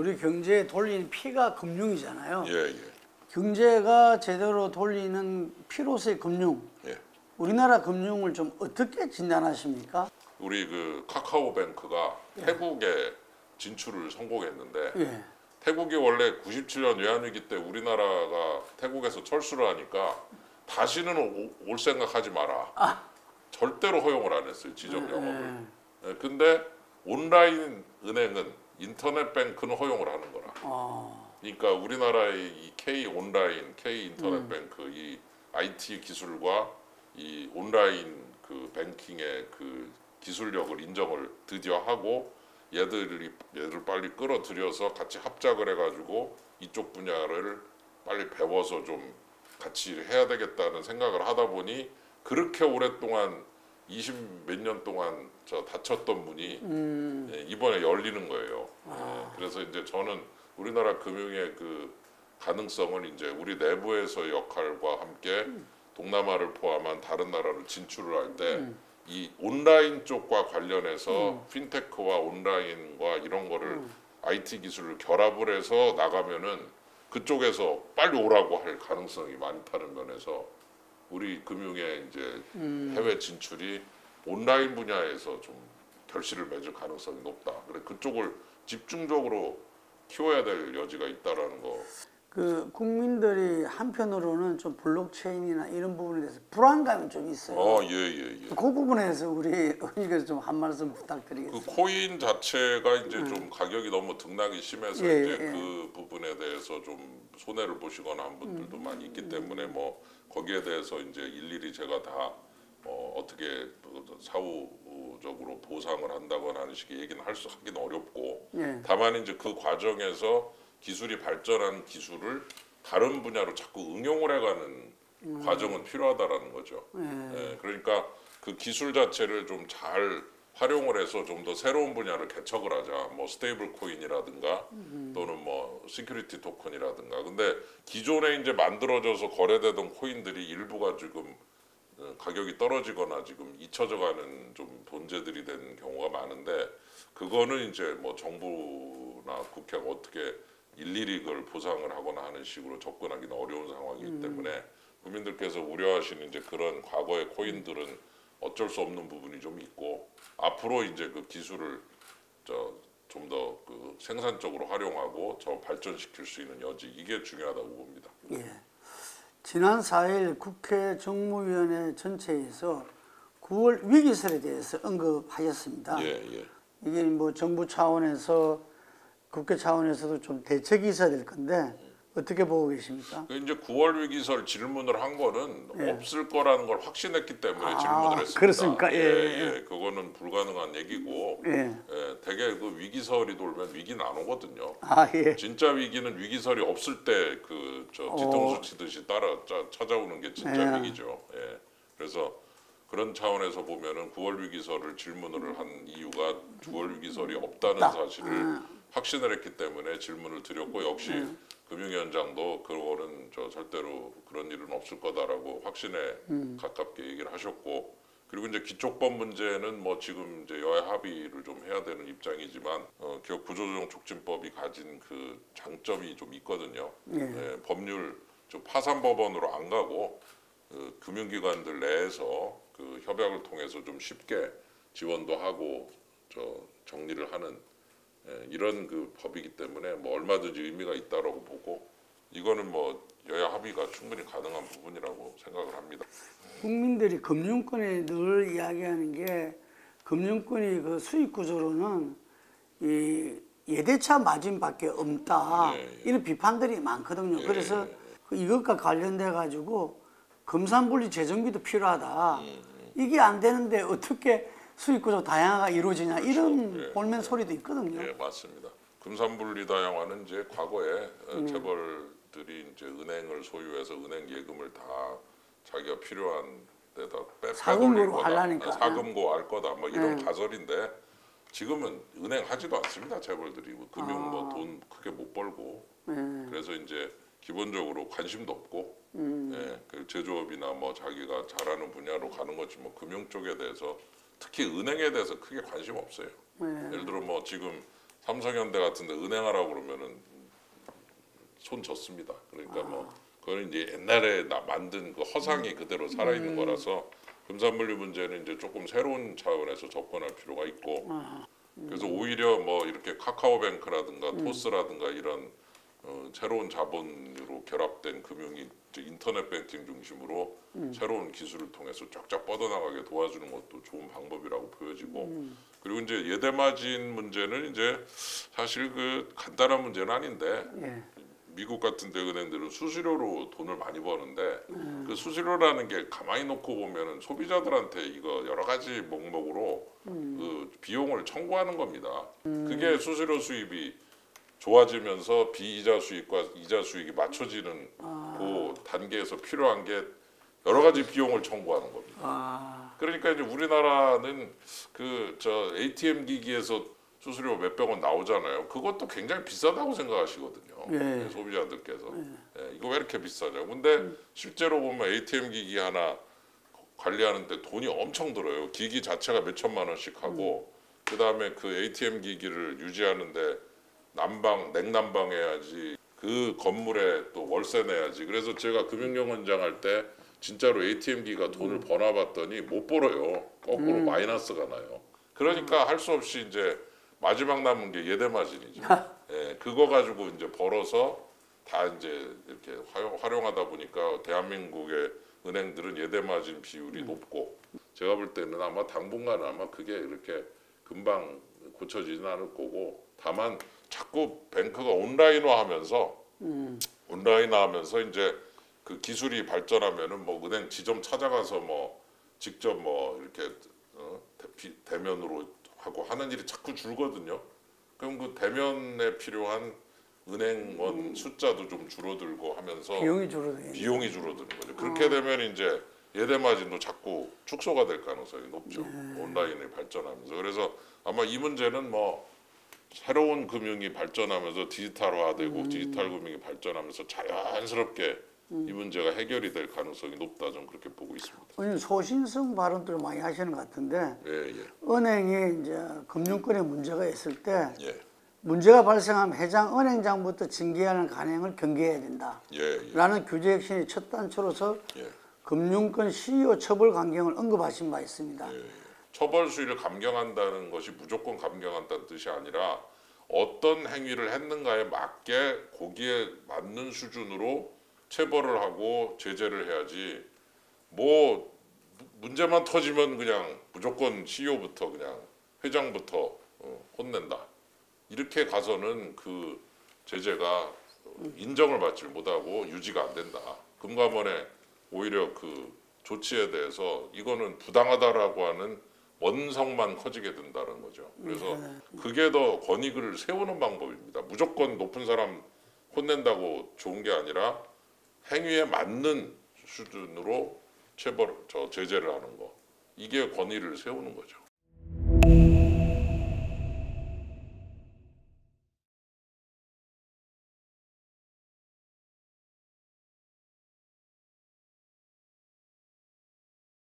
우리 경제에 돌리는 피가 금융이잖아요. 예, 예. 경제가 제대로 돌리는 피로서의 금융. 예. 우리나라 금융을 좀 어떻게 진단하십니까? 우리 그 카카오뱅크가 태국에 진출을 성공했는데 예. 태국이 원래 97년 외환위기 때 우리나라가 태국에서 철수를 하니까 다시는 올 생각하지 마라. 절대로 허용을 안 했어요. 지점 영업을. 예, 근데 온라인 은행은 인터넷 뱅크는 허용을 하는 거라. 그러니까 우리나라의 이 K 온라인, K 인터넷 뱅크 이 IT 기술과 이 온라인 그 뱅킹의 그 기술력을 인정을 드디어 하고 얘들 빨리 끌어들여서 같이 합작을 해가지고 이쪽 분야를 빨리 배워서 좀 같이 해야 되겠다는 생각을 하다 보니 그렇게 오랫동안 20 몇 년 동안 저 닫혔던 문이 예, 이번에 열리는 거예요. 예, 그래서 이제 저는 우리나라 금융의 그 가능성을 이제 우리 내부에서의 역할과 함께 동남아를 포함한 다른 나라를 진출을 할 때 이 온라인 쪽과 관련해서 핀테크와 온라인과 이런 거를 IT 기술을 결합을 해서 나가면은 그쪽에서 빨리 오라고 할 가능성이 많다는 면에서 우리 금융의 이제 해외 진출이 온라인 분야에서 좀 결실을 맺을 가능성이 높다. 그래 그쪽을 집중적으로 키워야 될 여지가 있다라는 거. 그 국민들이 한편으로는 좀 블록체인이나 이런 부분에 대해서 불안감이 좀 있어요. 예. 그 부분에 대해서 우리 의원님께서 좀 한 말씀 부탁드리겠습니다. 그 코인 자체가 이제 좀 가격이 너무 등락이 심해서 예, 이제 예. 그 부분에 대해서 좀 손해를 보시거나 한 분들도 많이 있기 때문에 뭐 거기에 대해서 이제 일일이 제가 다 어떻게 사후적으로 보상을 한다거나 하는 식의 얘기는 하긴 어렵고 예. 다만 이제 그 과정에서 기술이 발전한 기술을 다른 분야로 자꾸 응용을 해가는 과정은 필요하다라는 거죠. 예, 그러니까 그 기술 자체를 좀 잘 활용을 해서 좀 더 새로운 분야를 개척을 하자. 뭐 스테이블 코인이라든가 또는 뭐 시큐리티 토큰이라든가. 근데 기존에 이제 만들어져서 거래되던 코인들이 일부가 지금 가격이 떨어지거나 지금 잊혀져가는 좀 존재들이 된 경우가 많은데 그거는 이제 뭐 정부나 국회가 어떻게 일일이 그걸 보상을 하거나 하는 식으로 접근하기는 어려운 상황이기 때문에 국민들께서 우려하시는 이제 그런 과거의 코인들은 어쩔 수 없는 부분이 좀 있고 앞으로 이제 그 기술을 좀 더 그 생산적으로 활용하고 더 발전시킬 수 있는 여지 이게 중요하다고 봅니다. 예. 지난 4일 국회 정무위원회 전체에서 9월 위기설에 대해서 언급하셨습니다. 예. 이게 뭐 정부 차원에서 국회 차원에서도 좀 대책이 있어야 될 건데 어떻게 보고 계십니까? 이제 9월 위기설 질문을 한 거는 없을 거라는 걸 확신했기 때문에 질문을 했습니다. 그렇습니까? 예. 그거는 불가능한 얘기고 예. 대개 그 위기설이 돌면 위기는 안 오거든요. 예. 진짜 위기는 위기설이 없을 때 그 뒤통수 치듯이 찾아오는 게 진짜 위기죠. 예. 그래서 그런 차원에서 보면은 9월 위기설을 질문을 한 이유가 9월 위기설이 없다는 사실을 확신을 했기 때문에 질문을 드렸고 역시 금융위원장도 그거는 절대로 그런 일은 없을 거다라고 확신에 가깝게 얘기를 하셨고 그리고 이제 기초법 문제는 뭐 지금 이제 여야 합의를 좀 해야 되는 입장이지만 기업 구조조정 촉진법이 가진 그 장점이 좀 있거든요. 예, 법률 좀 파산법원으로 안 가고 금융기관들 내에서 그 협약을 통해서 좀 쉽게 지원도 하고 정리를 하는 이런 그 법이기 때문에 뭐 얼마든지 의미가 있다라고 보고 이거는 뭐 여야 합의가 충분히 가능한 부분이라고 생각을 합니다. 국민들이 금융권에 늘 이야기하는 게 금융권이 그 수익 구조로는 이 예대차 마진밖에 없다 이런 비판들이 많거든요. 그래서 이것과 관련돼 가지고 금산분리 재정비도 필요하다. 이게 안 되는데 어떻게 수익구조 다양화가 이루어지냐 이런 볼멘 소리도 있거든요. 예, 맞습니다. 금산분리 다양화는 이제 과거에 재벌들이 이제 은행을 소유해서 은행 예금을 다 자기가 필요한 데다 사금고로 하려니까 사금고 할 거다 뭐 이런 가설인데 지금은 은행 하지도 않습니다. 재벌들이 금융 뭐 돈 크게 못 벌고 그래서 이제 기본적으로 관심도 없고 그 제조업이나 뭐 자기가 잘하는 분야로 가는 거지 뭐 금융 쪽에 대해서 특히 은행에 대해서 크게 관심 없어요. 예를 들어 뭐 지금 삼성현대 같은데 은행하라고 그러면은 손 졌습니다. 그러니까 뭐 그거는 이제 옛날에 만든 그 허상이 그대로 살아 있는 거라서 금산분리 문제는 이제 조금 새로운 차원에서 접근할 필요가 있고 그래서 오히려 뭐 이렇게 카카오뱅크라든가 토스라든가 이런 새로운 자본으로 결합된 금융이 이제 인터넷 뱅킹 중심으로 새로운 기술을 통해서 쫙쫙 뻗어나가게 도와주는 것도 좋은 방법이라고 보여지고 그리고 이제 예대마진 문제는 이제 사실 그 간단한 문제는 아닌데 예. 미국 같은 데 은행들은 수수료로 돈을 많이 버는데 그 수수료라는 게 가만히 놓고 보면은 소비자들한테 이거 여러 가지 목록으로 그 비용을 청구하는 겁니다. 그게 수수료 수입이 좋아지면서 비이자 수익과 이자 수익이 맞춰지는 그 단계에서 필요한 게 여러 가지 비용을 청구하는 겁니다. 그러니까 이제 우리나라는 그 저 ATM 기기에서 수수료 몇백 원 나오잖아요. 그것도 굉장히 비싸다고 생각하시거든요. 예. 소비자들께서. 예, 이거 왜 이렇게 비싸냐. 근데 실제로 보면 ATM 기기 하나 관리하는데 돈이 엄청 들어요. 기기 자체가 몇 천만 원씩 하고 그다음에 그 ATM 기기를 유지하는데 냉난방 해야지. 그 건물에 또 월세 내야지. 그래서 제가 금융영원장 할 때 진짜로 ATM 기가 돈을 버나 봤더니 못 벌어요. 거꾸로 마이너스가 나요. 그러니까 할 수 없이 이제 마지막 남은 게 예대마진이죠. 예, 그거 가지고 이제 벌어서 다 이제 이렇게 활용하다 보니까 대한민국의 은행들은 예대마진 비율이 높고 제가 볼 때는 아마 당분간은 아마 그게 이렇게 금방 고쳐지지는 않을 거고 다만 자꾸 뱅크가 온라인화하면서 이제 그 기술이 발전하면은 뭐 은행 지점 찾아가서 뭐 직접 뭐 이렇게 대면으로 하고 하는 일이 자꾸 줄거든요. 그럼 그 대면에 필요한 은행원 숫자도 좀 줄어들고 하면서 비용이 줄어드는. 비용이 줄어드는 거죠. 그렇게 되면 이제 예대 마진도 자꾸 축소가 될 가능성이 높죠. 온라인이 발전하면서. 그래서 아마 이 문제는 뭐 새로운 금융이 발전하면서 디지털화되고 디지털 금융이 발전하면서 자연스럽게 이 문제가 해결이 될 가능성이 높다. 저는 그렇게 보고 있습니다. 의원님 소신성 발언들을 많이 하시는 것 같은데 예. 은행이 이제 금융권에 문제가 있을 때 예. 문제가 발생하면 해당 은행장부터 징계하는 간행을 경계해야 된다. 예. 라는 규제 혁신의 첫 단추로서 예. 금융권 CEO 처벌 강경을 언급하신 바 있습니다. 처벌 수위를 감경한다는 것이 무조건 감경한다는 뜻이 아니라 어떤 행위를 했는가에 맞게 거기에 맞는 수준으로 체벌을 하고 제재를 해야지 뭐 문제만 터지면 그냥 무조건 CEO부터 그냥 회장부터 혼낸다. 이렇게 가서는 그 제재가 인정을 받지 못하고 유지가 안 된다. 금감원의 오히려 그 조치에 대해서 이거는 부당하다라고 하는 원성만 커지게 된다는 거죠. 그래서 그게 더 권익을 세우는 방법입니다. 무조건 높은 사람 혼낸다고 좋은 게 아니라 행위에 맞는 수준으로 제재를 하는 거. 이게 권위를 세우는 거죠.